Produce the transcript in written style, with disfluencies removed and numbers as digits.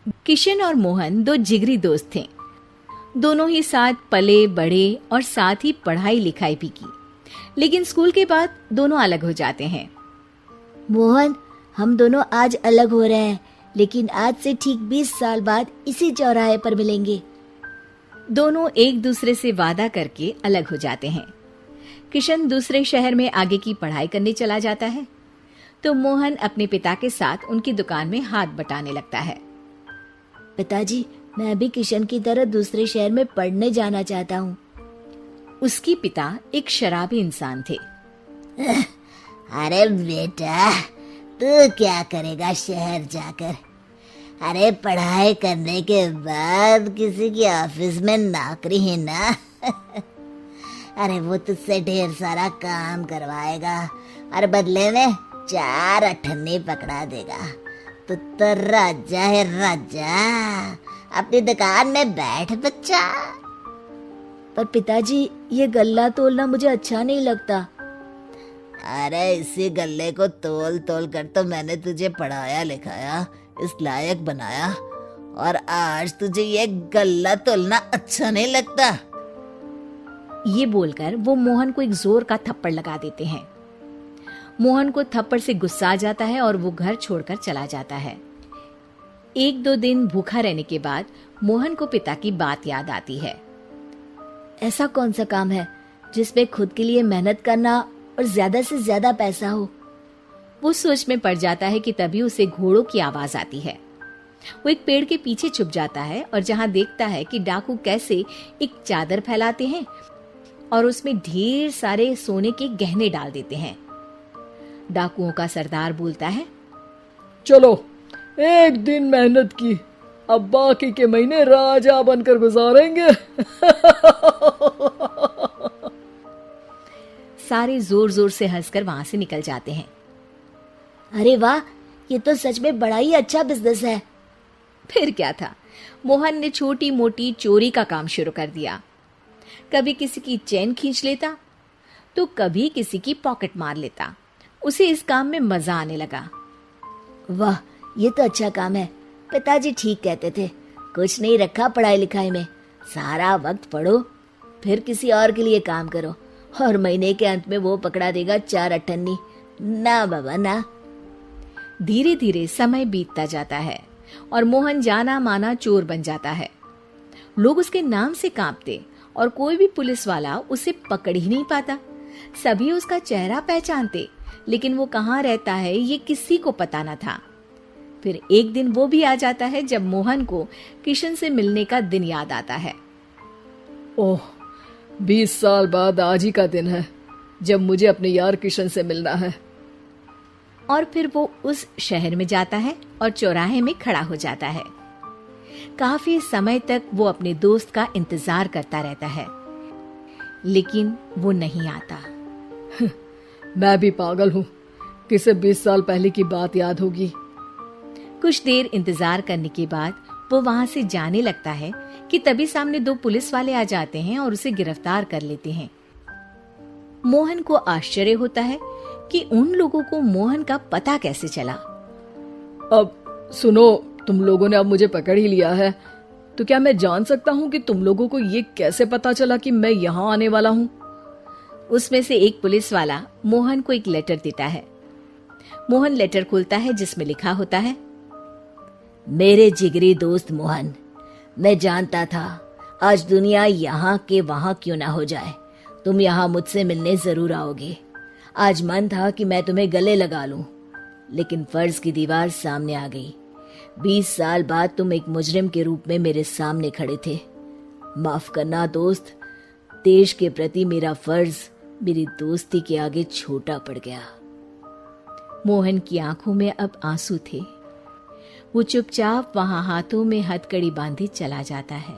किशन और मोहन दो जिगरी दोस्त थे। दोनों ही साथ पले बढ़े और साथ ही पढ़ाई लिखाई भी की, लेकिन स्कूल के बाद दोनों अलग हो जाते हैं। मोहन, हम दोनों आज अलग हो रहे हैं, लेकिन आज से ठीक 20 साल बाद इसी चौराहे पर मिलेंगे। दोनों एक दूसरे से वादा करके अलग हो जाते हैं। किशन दूसरे शहर में आगे की पढ़ाई करने चला जाता है, तो मोहन अपने पिता के साथ उनकी दुकान में हाथ बटाने लगता है। पिताजी, मैं भी किशन की तरह दूसरे शहर में पढ़ने जाना चाहता हूँ। उसके पिता एक शराबी इंसान थे। अरे बेटा, तू क्या करेगा शहर जाकर? अरे पढ़ाई करने के बाद किसी की ऑफिस में नौकरी है ना। अरे वो तुझसे ढेर सारा काम करवाएगा और बदले में 4 अठन्नी पकड़ा देगा। तो राजा है राजा, अपनी दुकान में बैठ बच्चा। पर पिताजी, ये गल्ला तोलना मुझे अच्छा नहीं लगता। अरे इसी गल्ले को तोल तोल कर तो मैंने तुझे पढ़ाया लिखाया, इस लायक बनाया, और आज तुझे ये गल्ला तोलना अच्छा नहीं लगता। ये बोलकर वो मोहन को एक जोर का थप्पड़ लगा देते हैं। मोहन को थप्पड़ से गुस्सा आ जाता है और वो घर छोड़कर चला जाता है। 1-2 दिन भूखा रहने के बाद मोहन को पिता की बात याद आती है। ऐसा कौन सा काम है जिसमें खुद के लिए मेहनत करना और ज्यादा से ज्यादा पैसा हो? वो सोच में पड़ जाता है कि तभी उसे घोड़ों की आवाज आती है। वो एक पेड़ के पीछे छुप जाता है और जहां देखता है कि डाकू कैसे एक चादर फैलाते हैं और उसमें ढेर सारे सोने के गहने डाल देते हैं। डाकुओं का सरदार बोलता है, चलो, एक दिन मेहनत की, अब बाकी के महीने राजा बनकर गुजारेंगे। सारे जोर जोर से हंसकर वहां से निकल जाते हैं। अरे वाह, ये तो सच में बड़ा ही अच्छा बिजनेस है। फिर क्या था, मोहन ने छोटी मोटी चोरी का काम शुरू कर दिया। कभी किसी की चेन खींच लेता तो कभी किसी की पॉकेट मार लेता। उसे इस काम में मजा आने लगा। वाह, ये तो अच्छा काम है। पिताजी ठीक कहते थे, कुछ नहीं रखा पढ़ाई लिखाई में, सारा वक्त पढ़ो, फिर किसी और के लिए काम करो, और महीने के अंत में वो पकड़ा देगा 4 अठन्नी। ना बाबा ना। धीरे धीरे समय बीतता जाता है और मोहन जाना माना चोर बन जाता है। लोग उसके नाम से कांपते और कोई भी पुलिस वाला उसे पकड़ ही नहीं पाता। सभी उसका चेहरा पहचानते, लेकिन वो कहाँ रहता है ये किसी को पता न था। फिर एक दिन वो भी आ जाता है जब मोहन को किशन से मिलने का दिन याद आता है। ओह, 20 साल बाद आज ही का दिन है जब मुझे अपने यार किशन से मिलना है। और फिर वो उस शहर में जाता है और चौराहे में खड़ा हो जाता है। काफी समय तक वो अपने दोस्त का इंतजार करता रहता है, लेकिन वो नहीं आता। मैं भी पागल हूँ, किसे 20 साल पहले की बात याद होगी। कुछ देर इंतजार करने के बाद वो वहां से जाने लगता है कि तभी सामने 2 पुलिस वाले आ जाते हैं और उसे गिरफ्तार कर लेते हैं। मोहन को आश्चर्य होता है कि उन लोगों को मोहन का पता कैसे चला। अब सुनो, तुम लोगों ने अब मुझे पकड़ ही लिया है, तो क्या मैं जान सकता हूँ कि तुम लोगों को ये कैसे पता चला कि मैं यहाँ आने वाला हूँ? उसमें से एक पुलिस वाला मोहन को एक लेटर देता है। मोहन लेटर खोलता है जिसमें लिखा होता है, मेरे जिगरी दोस्त मोहन, मैं जानता था आज दुनिया यहाँ के वहां क्यों ना हो जाए, तुम यहाँ मुझसे मिलने जरूर आओगे। आज मन था कि मैं तुम्हें गले लगा लूं, लेकिन फर्ज की दीवार सामने आ गई। 20 साल बाद तुम एक मुजरिम के रूप में मेरे सामने खड़े थे। माफ करना दोस्त, देश के प्रति मेरा फर्ज मेरी दोस्ती के आगे छोटा पड़ गया। मोहन की आंखों में अब आंसू थे। वो चुपचाप वहां हाथों में हथकड़ी बांधे चला जाता है।